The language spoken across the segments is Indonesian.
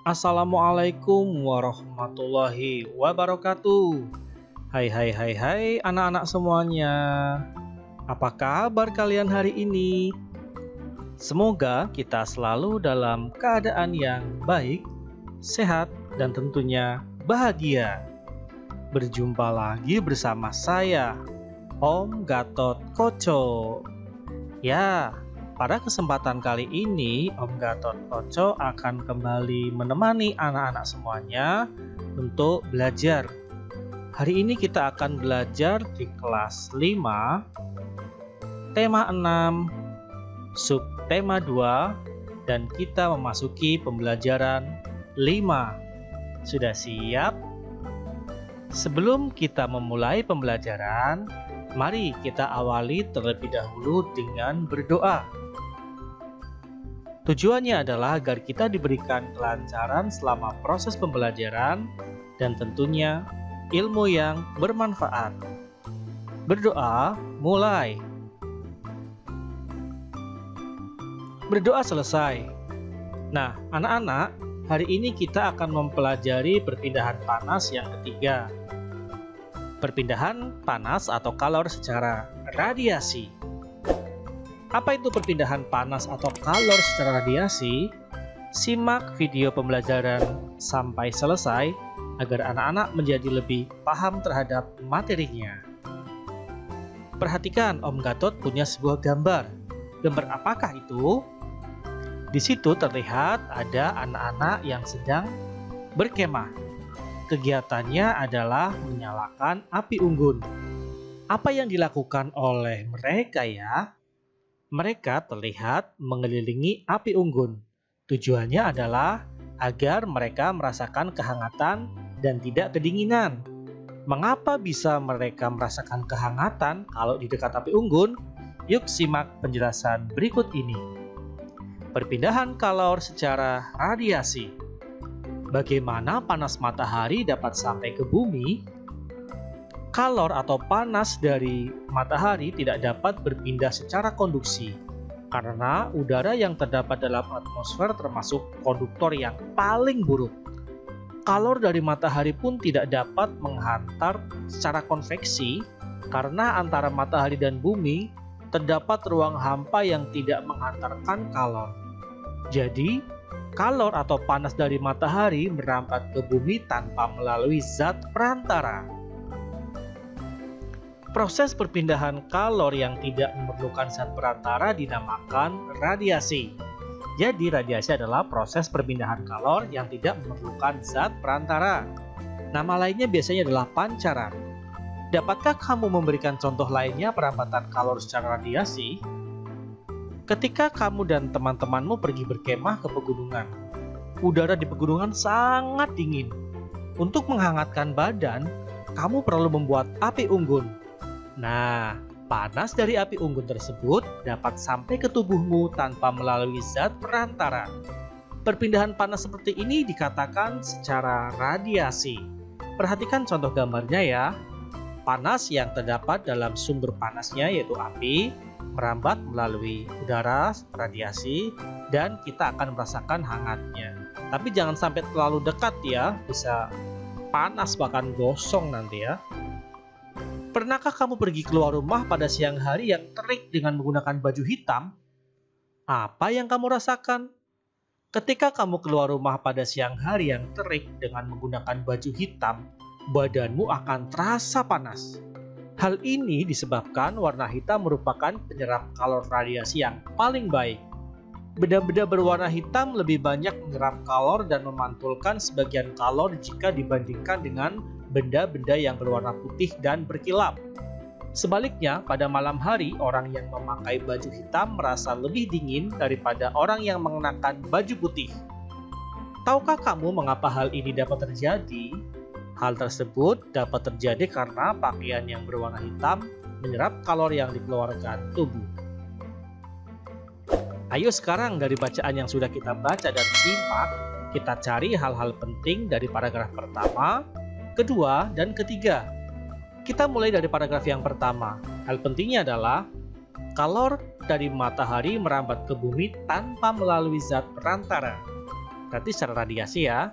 Assalamualaikum warahmatullahi wabarakatuh. Hai anak-anak semuanya. Apa kabar kalian hari ini? Semoga kita selalu dalam keadaan yang baik, sehat, dan tentunya bahagia. Berjumpa lagi bersama saya, Om Gatot Koco. Ya, pada kesempatan kali ini, Om Gatot Koco akan kembali menemani anak-anak semuanya untuk belajar. Hari ini kita akan belajar di kelas 5, tema 6, subtema 2, dan kita memasuki pembelajaran 5. Sudah siap? Sebelum kita memulai pembelajaran, mari kita awali terlebih dahulu dengan berdoa. Tujuannya adalah agar kita diberikan kelancaran selama proses pembelajaran dan tentunya ilmu yang bermanfaat. Berdoa, mulai. Berdoa selesai. Nah, anak-anak, hari ini kita akan mempelajari perpindahan panas yang ketiga. Perpindahan panas atau kalor secara radiasi. Apa itu perpindahan panas atau kalor secara radiasi? Simak video pembelajaran sampai selesai agar anak-anak menjadi lebih paham terhadap materinya. Perhatikan, Om Gatot punya sebuah gambar. Gambar apakah itu? Di situ terlihat ada anak-anak yang sedang berkemah. Kegiatannya adalah menyalakan api unggun. Apa yang dilakukan oleh mereka ya? Mereka terlihat mengelilingi api unggun. Tujuannya adalah agar mereka merasakan kehangatan dan tidak kedinginan. Mengapa bisa mereka merasakan kehangatan kalau di dekat api unggun? Yuk simak penjelasan berikut ini. Perpindahan kalor secara radiasi. Bagaimana panas matahari dapat sampai ke bumi? Kalor atau panas dari matahari tidak dapat berpindah secara konduksi karena udara yang terdapat dalam atmosfer termasuk konduktor yang paling buruk. Kalor dari matahari pun tidak dapat menghantar secara konveksi karena antara matahari dan bumi terdapat ruang hampa yang tidak menghantarkan kalor. Jadi, kalor atau panas dari matahari merambat ke bumi tanpa melalui zat perantara. Proses perpindahan kalor yang tidak memerlukan zat perantara dinamakan radiasi. Jadi radiasi adalah proses perpindahan kalor yang tidak memerlukan zat perantara. Nama lainnya biasanya adalah pancaran. Dapatkah kamu memberikan contoh lainnya perambatan kalor secara radiasi? Ketika kamu dan teman-temanmu pergi berkemah ke pegunungan, udara di pegunungan sangat dingin. Untuk menghangatkan badan, kamu perlu membuat api unggun. Nah, panas dari api unggun tersebut dapat sampai ke tubuhmu tanpa melalui zat perantara. Perpindahan panas seperti ini dikatakan secara radiasi. Perhatikan contoh gambarnya ya. Panas yang terdapat dalam sumber panasnya yaitu api, merambat melalui udara, radiasi, dan kita akan merasakan hangatnya. Tapi jangan sampai terlalu dekat ya, bisa panas bahkan gosong nanti ya. Pernahkah kamu pergi keluar rumah pada siang hari yang terik dengan menggunakan baju hitam? Apa yang kamu rasakan? Ketika kamu keluar rumah pada siang hari yang terik dengan menggunakan baju hitam, badanmu akan terasa panas. Hal ini disebabkan warna hitam merupakan penyerap kalor radiasi yang paling baik. Benda-benda berwarna hitam lebih banyak menyerap kalor dan memantulkan sebagian kalor jika dibandingkan dengan benda-benda yang berwarna putih dan berkilap. Sebaliknya, pada malam hari, orang yang memakai baju hitam merasa lebih dingin daripada orang yang mengenakan baju putih. Tahukah kamu mengapa hal ini dapat terjadi? Hal tersebut dapat terjadi karena pakaian yang berwarna hitam menyerap kalor yang dikeluarkan tubuh. Ayo sekarang dari bacaan yang sudah kita baca dan simak, kita cari hal-hal penting dari paragraf pertama, kedua, dan ketiga. Kita mulai dari paragraf yang pertama. Hal pentingnya adalah kalor dari matahari merambat ke bumi tanpa melalui zat perantara. berarti secara radiasi ya.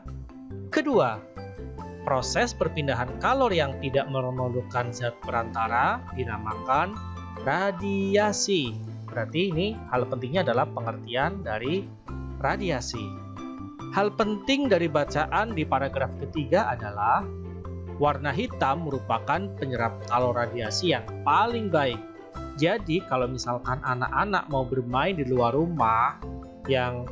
Kedua, proses perpindahan kalor yang tidak memerlukan zat perantara dinamakan radiasi. Berarti ini hal pentingnya adalah pengertian dari radiasi. Hal penting dari bacaan di paragraf ketiga adalah warna hitam merupakan penyerap kalor radiasi yang paling baik. Jadi kalau misalkan anak-anak mau bermain di luar rumah yang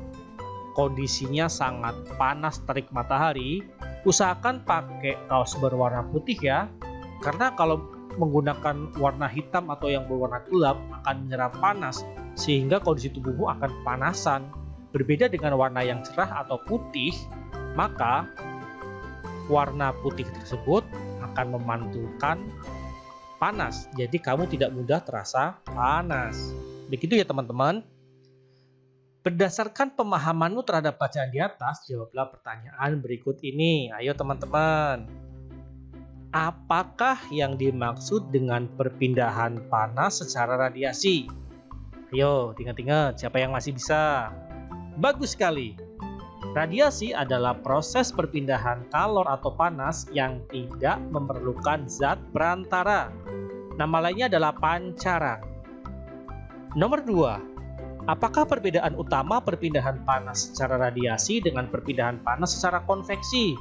kondisinya sangat panas terik matahari, usahakan pakai kaos berwarna putih ya. Karena kalau menggunakan warna hitam atau yang berwarna gelap akan menyerap panas sehingga kondisi tubuhmu akan kepanasan. Berbeda dengan warna yang cerah atau putih, maka warna putih tersebut akan memantulkan panas. Jadi kamu tidak mudah terasa panas. Begitu ya teman-teman. Berdasarkan pemahamanmu terhadap bacaan di atas, jawablah pertanyaan berikut ini. Ayo teman-teman. Apakah yang dimaksud dengan perpindahan panas secara radiasi? Ayo, ingat-ingat siapa yang masih bisa. Bagus sekali. Radiasi adalah proses perpindahan kalor atau panas yang tidak memerlukan zat perantara. Nama lainnya adalah pancaran. Nomor 2. Apakah perbedaan utama perpindahan panas secara radiasi dengan perpindahan panas secara konveksi?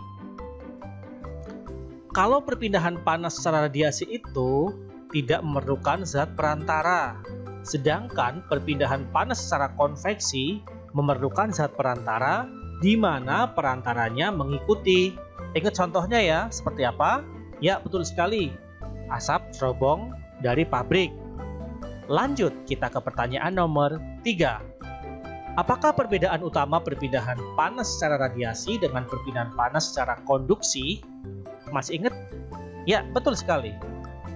Kalau perpindahan panas secara radiasi itu tidak memerlukan zat perantara, sedangkan perpindahan panas secara konveksi memerlukan zat perantara di mana perantaranya mengikuti. Ingat contohnya ya, seperti apa? Ya, betul sekali. Asap cerobong dari pabrik. Lanjut, kita ke pertanyaan nomor 3. Apakah perbedaan utama perpindahan panas secara radiasi dengan perpindahan panas secara konduksi? Masih ingat? Ya, betul sekali.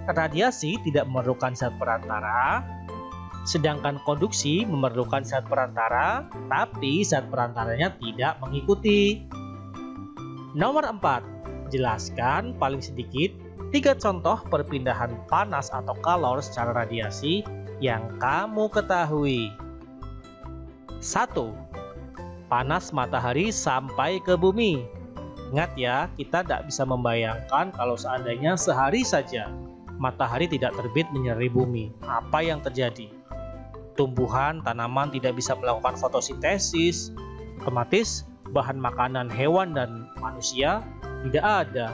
Radiasi tidak memerlukan zat perantara, sedangkan konduksi memerlukan zat perantara, tapi zat perantaranya tidak mengikuti. Nomor 4. Jelaskan paling sedikit 3 contoh perpindahan panas atau kalor secara radiasi yang kamu ketahui. 1. Panas matahari sampai ke bumi. Ingat ya, kita tidak bisa membayangkan kalau seandainya sehari saja matahari tidak terbit menyinari bumi. Apa yang terjadi? Tumbuhan, tanaman tidak bisa melakukan fotosintesis, otomatis bahan makanan hewan dan manusia tidak ada.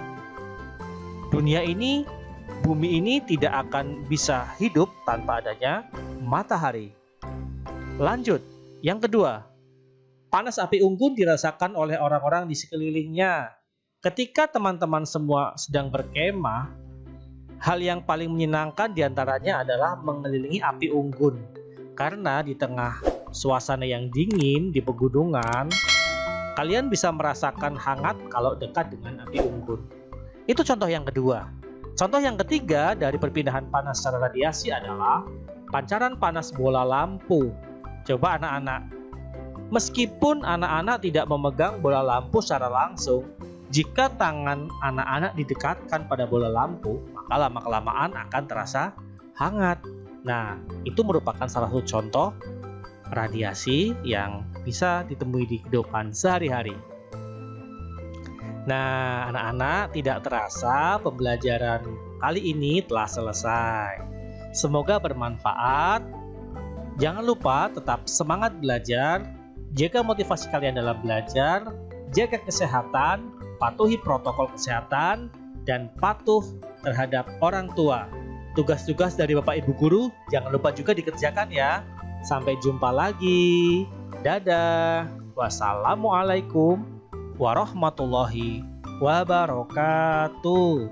Dunia ini, bumi ini tidak akan bisa hidup tanpa adanya matahari. Lanjut, yang kedua, panas api unggun dirasakan oleh orang-orang di sekelilingnya. Ketika teman-teman semua sedang berkemah, hal yang paling menyenangkan diantaranya adalah mengelilingi api unggun. Karena di tengah suasana yang dingin di pegunungan, kalian bisa merasakan hangat kalau dekat dengan api unggun. Itu contoh yang kedua. Contoh yang ketiga dari perpindahan panas secara radiasi adalah pancaran panas bola lampu. Coba anak-anak, meskipun anak-anak tidak memegang bola lampu secara langsung, jika tangan anak-anak didekatkan pada bola lampu, maka lama-kelamaan akan terasa hangat. Nah, itu merupakan salah satu contoh radiasi yang bisa ditemui di kehidupan sehari-hari. Nah, anak-anak, tidak terasa pembelajaran kali ini telah selesai. Semoga bermanfaat. Jangan lupa tetap semangat belajar, jaga motivasi kalian dalam belajar, jaga kesehatan, patuhi protokol kesehatan, dan patuh terhadap orang tua. Tugas-tugas dari Bapak Ibu Guru jangan lupa juga dikerjakan ya. Sampai jumpa lagi. Dadah. Wassalamualaikum warahmatullahi wabarakatuh.